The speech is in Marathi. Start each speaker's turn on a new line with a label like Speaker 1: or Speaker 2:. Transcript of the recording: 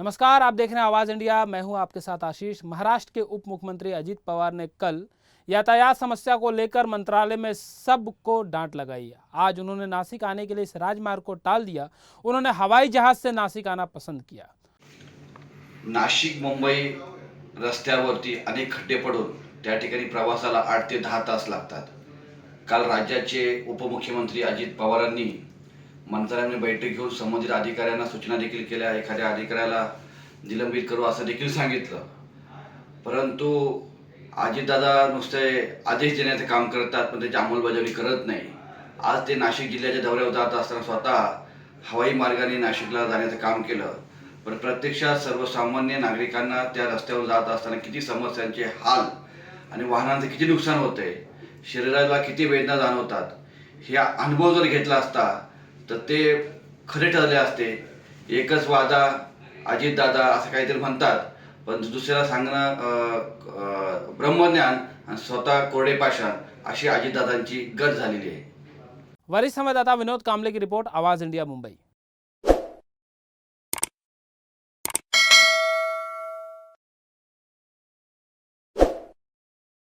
Speaker 1: नमस्कार, आप देख रहे हैं आवाज इंडिया। मैं हूं आपके साथ आशीष। महाराष्ट्र के उप मुख्यमंत्री अजित पवार ने कल यातायात समस्या को लेकर मंत्रालय में सबको डांट लगाई है। आज उन्होंने नासिक आने के लिए इस राजमार्ग को टाल दिया। उन्होंने हवाई जहाज से नासिक आना पसंद किया।
Speaker 2: नाशिक मुंबई रस्त्यावरती अनेक खड्डे पडून त्या ठिकाणी प्रवासाला 8 ते 10 तास लागतात। काल राज्याचे उपमुख्यमंत्री अजित पवारांनी मंत्र्यांनी बैठक घेऊन संबंधित अधिकाऱ्यांना सूचना देखील केल्या, एखाद्या अधिकाऱ्याला निलंबित करू असं देखील सांगितलं। परंतु अजितदादा नुसते आदेश देण्याचं काम करतात, पण त्याची अंमलबजावणी करत नाही। आज ते नाशिक जिल्ह्याच्या दौऱ्यावर जात असताना स्वतः हवाई मार्गाने नाशिकला जाण्याचं काम केलं। पण प्रत्यक्षात सर्वसामान्य नागरिकांना त्या रस्त्यावर जात असताना किती समस्यांचे हाल आणि वाहनांचे किती नुकसान होते, शरीराला किती वेदना जाणवतात, हे अनुभव जर घेतला असता तर ते खरे ठरले असते। एकच वादा अजितदादा असं काहीतरी म्हणतात, पण दुसऱ्याला सांगणं ब्रह्मज्ञान आणि स्वतः कोरडे पाषाण अशी अजितदादांची गत झालेली आहे।
Speaker 1: वरिष्ठ संवाददाता विनोद कांबले की रिपोर्ट, आवाज इंडिया, मुंबई।